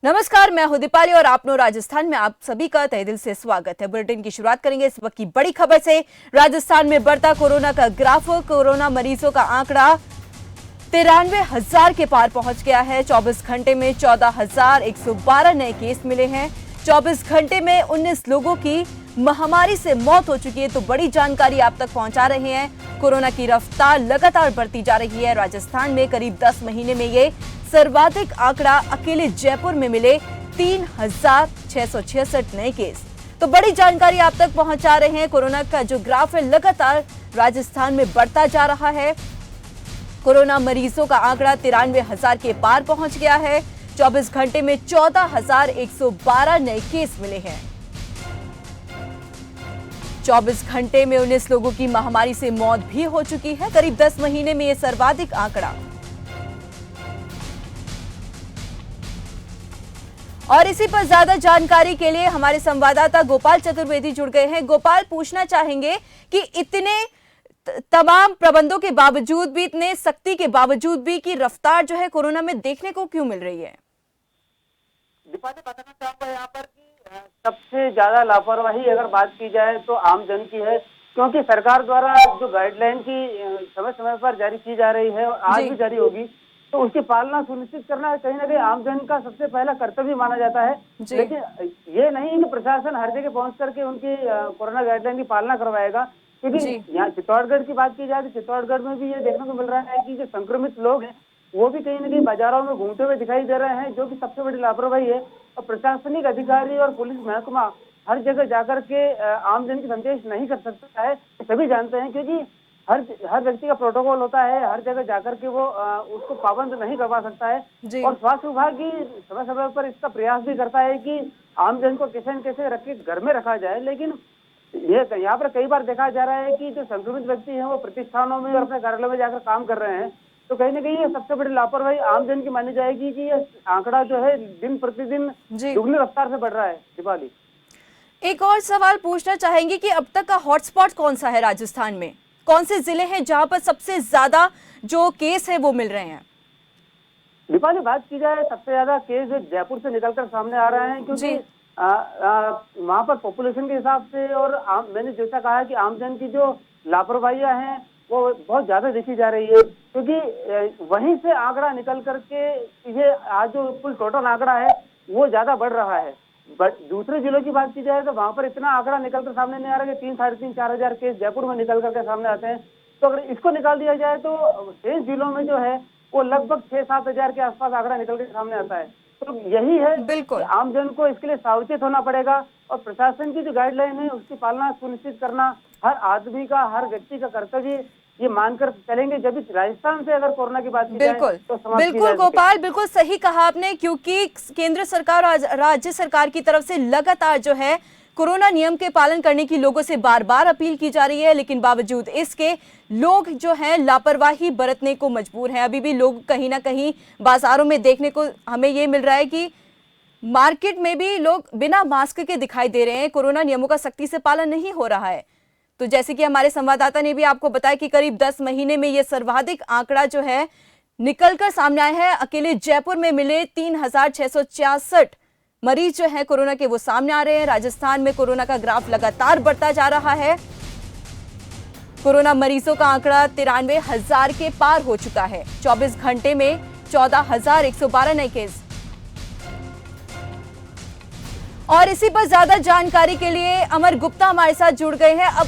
नमस्कार, मैं हूं दीपाली और आपनो राजस्थान में आप सभी का तहे दिल से स्वागत है। बुलेटिन की शुरुआत करेंगे इस वक्त की बड़ी खबर से। राजस्थान में बढ़ता कोरोना का ग्राफ, कोरोना मरीजों का आंकड़ा 93,000 के पार पहुंच गया है। 24 घंटे में 14,112 नए केस मिले हैं। 24 घंटे में 19 लोगों की महामारी से मौत हो चुकी है। तो बड़ी जानकारी आप तक पहुंचा रहे हैं। कोरोना की रफ्तार लगातार बढ़ती जा रही है। राजस्थान में करीब 10 महीने में ये सर्वाधिक आंकड़ा अकेले जयपुर में मिले 3,666 नए केस। तो बड़ी जानकारी आप तक पहुंचा रहे हैं। कोरोना का जो ग्राफ है लगातार राजस्थान में बढ़ता जा रहा है। कोरोना मरीजों का आंकड़ा 93,000 के पार पहुंच गया है। 24 घंटे में 14,112 नए केस मिले हैं। 24 घंटे में 19 लोगों की महामारी से मौत भी हो चुकी है। करीब 10 महीने में यह सर्वाधिक आंकड़ा। और इसी पर ज्यादा जानकारी के लिए हमारे संवाददाता गोपाल चतुर्वेदी जुड़ गए हैं। गोपाल, पूछना चाहेंगे कि इतने तमाम प्रबंधों के बावजूद भी, इतने सख्ती के बावजूद भी की रफ्तार जो है कोरोना में देखने को क्यों मिल रही है? दीपाली, बताना चाहूंगा यहाँ पर कि सबसे ज्यादा लापरवाही अगर बात की जाए तो आम जन की है, क्योंकि सरकार द्वारा जो गाइडलाइन की समय समय पर जारी की जा रही है और आज भी जारी होगी, तो उसकी पालना सुनिश्चित करना कहीं ना कहीं आम जन का सबसे पहला कर्तव्य माना जाता है। लेकिन ये नहीं कि प्रशासन हर जगह पहुंच करके उनकी कोरोना गाइडलाइन की पालना करवाएगा, क्योंकि यहाँ चित्तौड़गढ़ की बात की जाए तो चित्तौड़गढ़ में भी ये देखने को मिल रहा है कि जो संक्रमित लोग हैं वो भी कहीं ना कहीं बाजारों में घूमते हुए दिखाई दे रहे हैं, जो कि सबसे बड़ी लापरवाही है। और प्रशासनिक अधिकारी और पुलिस महकमा हर जगह जाकर के आम जन की संदेश नहीं कर सकता है, सभी जानते हैं, क्योंकि हर व्यक्ति का प्रोटोकॉल होता है, हर जगह जाकर के वो उसको पाबंद नहीं करवा सकता है। और स्वास्थ्य विभाग भी समय समय पर इसका प्रयास भी करता है कि आम जन को कैसे न कैसे रख के घर में रखा जाए। लेकिन ये यहाँ पर कई बार देखा जा रहा है कि जो संक्रमित व्यक्ति हैं वो प्रतिष्ठानों में और अपने कार्यालय में जाकर काम कर रहे हैं। तो कहीं ना कहीं ये सबसे बड़ी लापरवाही आम जन की मानी जाएगी कि ये आंकड़ा जो है दिन प्रतिदिन दुगनी रफ्तार से बढ़ रहा है। दीपाली, एक और सवाल पूछना चाहेंगे कि अब तक का हॉटस्पॉट कौन सा है राजस्थान में? कौन से जिले हैं जहां पर सबसे ज्यादा जो केस है वो मिल रहे हैं? दीपाली, बात की जाए सबसे ज्यादा केस जयपुर से निकलकर सामने आ रहे हैं, क्योंकि वहां पर पॉपुलेशन के हिसाब से और मैंने जैसा कहा कि आमजन की जो लापरवाहियां हैं वो बहुत ज्यादा देखी जा रही है, क्योंकि वहीं से आंकड़ा निकल करके ये आज जो कुल टोटल आंकड़ा है वो ज्यादा बढ़ रहा है। बट दूसरे जिलों की बात की जाए तो वहां पर इतना आंकड़ा निकलकर सामने नहीं आ रहा कि 3, 3.5, 4,000 केस जयपुर में निकल करके सामने आते हैं। तो अगर इसको निकाल दिया जाए तो शेष जिलों में जो है वो लगभग 6-7 हजार के आसपास आंकड़ा निकल के सामने आता है। तो यही है, बिल्कुल आम जन को इसके लिए सावचेत होना पड़ेगा और प्रशासन की जो गाइडलाइन है उसकी पालना सुनिश्चित करना हर आदमी का, हर व्यक्ति का कर्तव्य ये मानकर चलेंगे। जब इस राजस्थान से अगर कोरोना की बात की जाए तो बिल्कुल गोपाल, बिल्कुल सही कहा आपने, क्योंकि केंद्र सरकार और राज्य सरकार की तरफ से लगातार जो है कोरोना नियम के पालन करने की लोगों से बार बार अपील की जा रही है, लेकिन बावजूद इसके लोग जो हैं लापरवाही बरतने को मजबूर हैं। अभी भी लोग कहीं ना कहीं बाजारों में देखने को हमें ये मिल रहा है कि मार्केट में भी लोग बिना मास्क के दिखाई दे रहे हैं। कोरोना नियमों का सख्ती से पालन नहीं हो रहा है। तो जैसे कि हमारे संवाददाता ने भी आपको बताया कि करीब 10 महीने में यह सर्वाधिक आंकड़ा जो है निकलकर सामने आया है। अकेले जयपुर में मिले 3,666 मरीज जो है कोरोना के वो सामने आ रहे हैं। राजस्थान में कोरोना का ग्राफ लगातार बढ़ता जा रहा है। कोरोना मरीजों का आंकड़ा 93,000 के पार हो चुका है। 24 घंटे में 14,112 नए केस। और इसी पर ज्यादा जानकारी के लिए अमर गुप्ता हमारे साथ जुड़ गए हैं। अब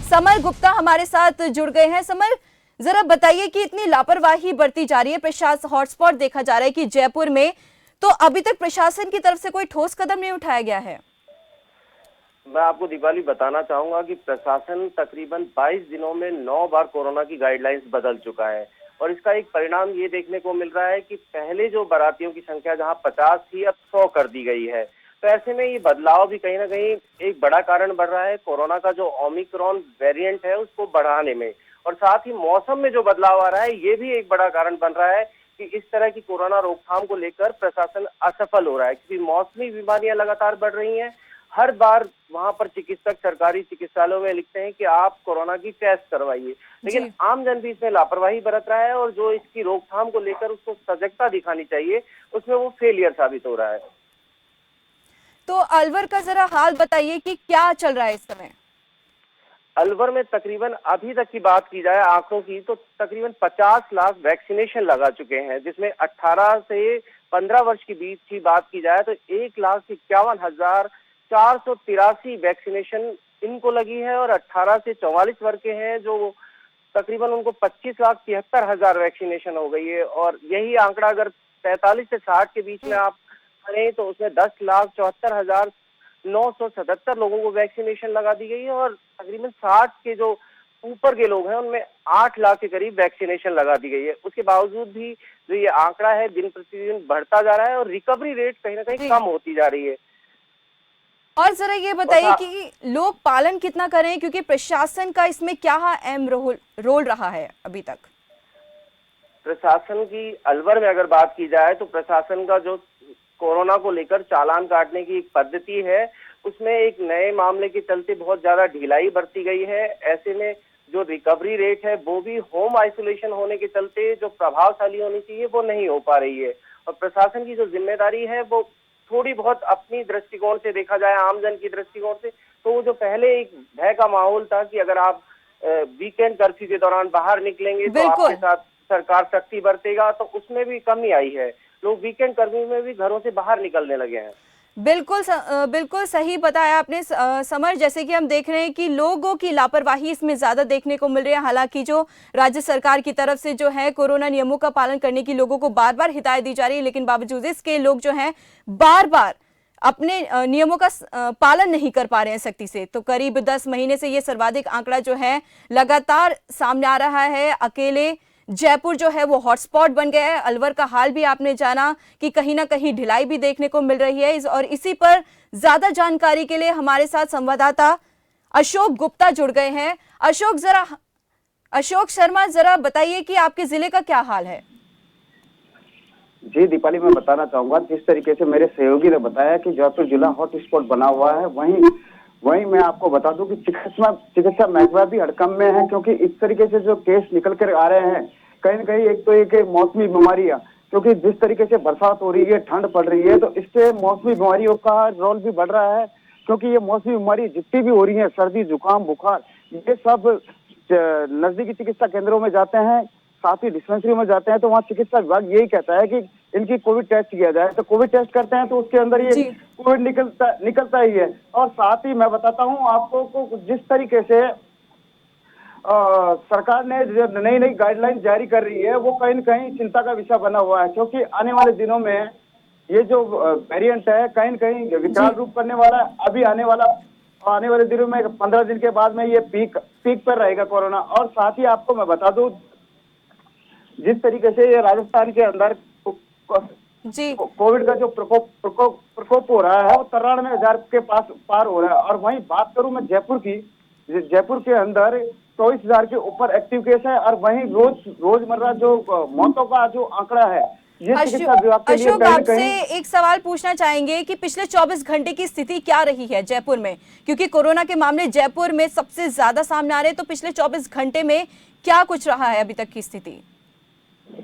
समर गुप्ता हमारे साथ जुड़ गए हैं। समर, जरा बताइए कि इतनी लापरवाही बढ़ती जा रही है, प्रशासन हॉटस्पॉट देखा जा रहा है कि जयपुर में, तो अभी तक प्रशासन की तरफ से कोई ठोस कदम नहीं उठाया गया है? मैं आपको दीपाली बताना चाहूंगा कि प्रशासन तकरीबन 22 दिनों में 9 बार कोरोना की गाइडलाइंस बदल चुका है और इसका एक परिणाम ये देखने को मिल रहा है कि पहले जो बारातियों की संख्या जहां 50 थी अब 100 कर दी गई है। तो ऐसे में ये बदलाव भी कहीं ना कहीं एक बड़ा कारण बन रहा है कोरोना का जो ओमिक्रॉन वेरिएंट है उसको बढ़ाने में, और साथ ही मौसम में जो बदलाव आ रहा है ये भी एक बड़ा कारण बन रहा है कि इस तरह की कोरोना रोकथाम को लेकर प्रशासन असफल हो रहा है, क्योंकि मौसमी बीमारियां लगातार बढ़ रही हैं। हर बार वहां पर चिकित्सक सरकारी चिकित्सालयों में लिखते हैं कि आप कोरोना की टेस्ट करवाइए, लेकिन आम जन भी इसमें लापरवाही बरत रहा है और जो इसकी रोकथाम को लेकर उसको सजगता दिखानी चाहिए उसमें वो फेलियर साबित हो रहा है। तो अलवर का जरा हाल बताइए कि क्या चल रहा है इस समय। अलवर में तकरीबन अभी तक की बात की जाए आंकड़ों की तो तकरीबन 50 लाख वैक्सीनेशन लगा चुके हैं, जिसमें 18 से 15 वर्ष के बीच की बात की जाए तो 1,51,483 वैक्सीनेशन इनको लगी है और 18 से 44 वर्ग के हैं जो तकरीबन उनको 25,73,000 वैक्सीनेशन हो गई है। और यही आंकड़ा अगर 45 से 60 के बीच में आप करें तो उसमें 10,74,977 लोगों को वैक्सीनेशन लगा दी गई है और तकरीबन 60 के जो ऊपर के लोग हैं उनमें 8 लाख के करीब वैक्सीनेशन लगा दी गई है। उसके बावजूद भी जो ये आंकड़ा है दिन प्रतिदिन बढ़ता जा रहा है और रिकवरी रेट कहीं ना कहीं कम होती जा रही है। और जरा ये बताइए कि लोग पालन कितना करें, क्योंकि प्रशासन का इसमें क्या अहम रोल रहा है अभी तक। प्रशासन की अलवर में अगर बात की जाए तो प्रशासन का जो कोरोना को लेकर चालान काटने की एक पद्धति है उसमें एक नए मामले के चलते बहुत ज्यादा ढिलाई बरती गई है। ऐसे में जो रिकवरी रेट है वो भी होम आइसोलेशन होने के चलते जो प्रभावशाली होनी चाहिए वो नहीं हो पा रही है। और प्रशासन की जो जिम्मेदारी है वो थोड़ी बहुत अपनी दृष्टिकोण से देखा जाए, आमजन की दृष्टिकोण से, तो वो जो पहले एक भय का माहौल था कि अगर आप वीकेंड कर्फ्यू के दौरान बाहर निकलेंगे तो आपके साथ सरकार सख्ती बरतेगा, तो उसमें भी कमी आई है। लोग वीकेंड कर्फ्यू में भी घरों से बाहर निकलने लगे हैं। बिल्कुल सही बताया आपने समर। जैसे कि हम देख रहे हैं कि लोगों की लापरवाही इसमें ज्यादा देखने को मिल रही है। हालांकि जो राज्य सरकार की तरफ से जो है कोरोना नियमों का पालन करने की लोगों को बार बार हिदायत दी जा रही है, लेकिन बावजूद इसके लोग जो हैं बार बार अपने नियमों का पालन नहीं कर पा रहे हैं सख्ती से। तो करीब 10 महीने से ये सर्वाधिक आंकड़ा जो है लगातार सामने आ रहा है। अकेले जयपुर जो है वो हॉटस्पॉट बन गया है। अलवर का हाल भी आपने जाना कि कहीं ना कहीं ढिलाई भी देखने को मिल रही है। और इसी पर ज्यादा जानकारी के लिए हमारे साथ संवाददाता अशोक गुप्ता जुड़ गए हैं। अशोक शर्मा, जरा बताइए कि आपके जिले का क्या हाल है। जी दीपाली, मैं बताना चाहूंगा जिस तरीके से मेरे सहयोगी ने बताया कि जयपुर जिला हॉटस्पॉट बना हुआ है, वहीं मैं आपको बता दूं कि चिकित्सा महकमा भी हड़कंप में है, क्योंकि इस तरीके से जो केस निकल कर आ रहे हैं कहीं न कहीं एक तो एक मौसमी बीमारियां, क्योंकि जिस तरीके से बरसात हो रही है, ठंड पड़ रही है, तो इससे मौसमी बीमारियों का रोल भी बढ़ रहा है। क्योंकि ये मौसमी बीमारी जितनी भी हो रही है, सर्दी जुकाम बुखार, ये सब नजदीकी चिकित्सा केंद्रों में जाते हैं, साथ ही डिस्पेंसरी में जाते हैं, तो वहाँ चिकित्सा विभाग यही कहता है कि इनकी कोविड टेस्ट किया जाए। तो कोविड टेस्ट करते हैं तो उसके अंदर ये कोविड निकलता ही है। और साथ ही मैं बताता हूँ आपको को जिस तरीके से सरकार ने जो नई गाइडलाइन जारी कर रही है वो कहीं न कहीं चिंता का विषय बना हुआ है, क्योंकि आने वाले दिनों में ये जो वेरिएंट है कहीं न कहीं विकराल रूप करने वाला है। अभी आने वाले दिनों में 15 दिन के बाद में ये पीक पर रहेगा कोरोना। और साथ ही आपको मैं बता दूं जिस तरीके से ये राजस्थान के अंदर कोविड का जो प्रकोप हो रहा है वो 93,000 के पार हो रहा है। और वहीं बात करूं मैं जयपुर के अंदर 24,000 के ऊपर एक्टिव केस है। और वहीं रोजमर्रा जो मौतों का जो आंकड़ा है, ये चिकित्सा विभाग के लिए अशोक, आपसे एक सवाल पूछना चाहेंगे कि पिछले 24 घंटे की स्थिति क्या रही है जयपुर में, क्योंकि कोरोना के मामले जयपुर में सबसे ज्यादा सामने आ रहे हैं। तो पिछले 24 घंटे में क्या कुछ रहा है अभी तक की स्थिति?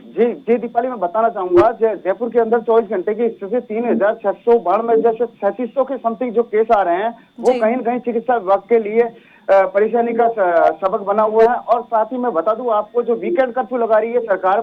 जी दीपाली, मैं बताना चाहूंगा जयपुर के अंदर 24 घंटे की स्थिति 3,692 जैसे 3700 के समथिंग जो केस आ रहे हैं वो कहीं न कहीं चिकित्सा विभाग के लिए परेशानी का सबक बना हुआ है। और साथ ही मैं बता दूं आपको जो वीकेंड कर्फ्यू लगा रही है सरकार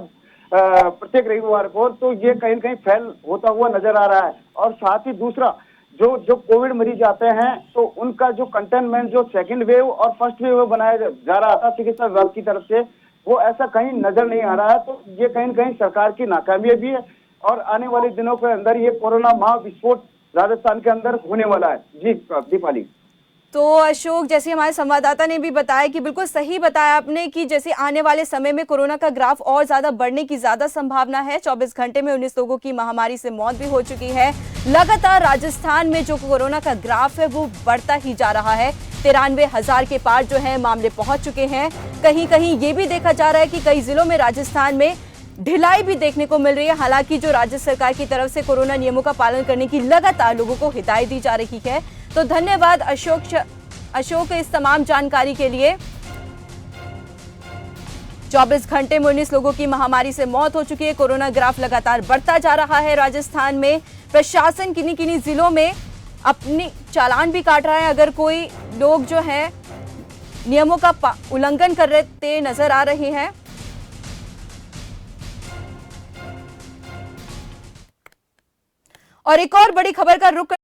प्रत्येक रविवार को, तो ये कहीं न कहीं फैल होता हुआ नजर आ रहा है। और साथ ही दूसरा जो कोविड मरीज आते हैं तो उनका जो कंटेनमेंट जो सेकंड वेव और फर्स्ट वेव बनाया जा रहा था चिकित्सा विभाग की तरफ से, वो ऐसा कहीं नजर नहीं आ रहा है। तो ये कहीं न कहीं सरकार की नाकामी भी है और आने वाले दिनों के अंदर ये कोरोना महाविस्फोट राजस्थान के अंदर होने वाला है। जी दीपाली। तो अशोक, जैसे हमारे संवाददाता ने भी बताया कि बिल्कुल सही बताया आपने कि जैसे आने वाले समय में कोरोना का ग्राफ और ज्यादा बढ़ने की ज्यादा संभावना है। 24 घंटे में 19 लोगों की महामारी से मौत भी हो चुकी है। लगातार राजस्थान में जो कोरोना का ग्राफ है वो बढ़ता ही जा रहा है। 93,000 के पार जो है मामले पहुंच चुके हैं। कहीं कहीं ये भी देखा जा रहा है कि कई जिलों में राजस्थान में ढिलाई भी देखने को मिल रही है। हालांकि जो राज्य सरकार की तरफ से कोरोना नियमों का पालन करने की लगातार लोगों को हिदायत दी जा रही है, तो धन्यवाद अशोक इस तमाम जानकारी के लिए। 24 घंटे में 19 लोगों की महामारी से मौत हो चुकी है। कोरोना ग्राफ लगातार बढ़ता जा रहा है। राजस्थान में प्रशासन किन्हीं जिलों में अपनी चालान भी काट रहा है अगर कोई लोग जो है नियमों का उल्लंघन करते नजर आ रहे हैं। और एक और बड़ी खबर का रुख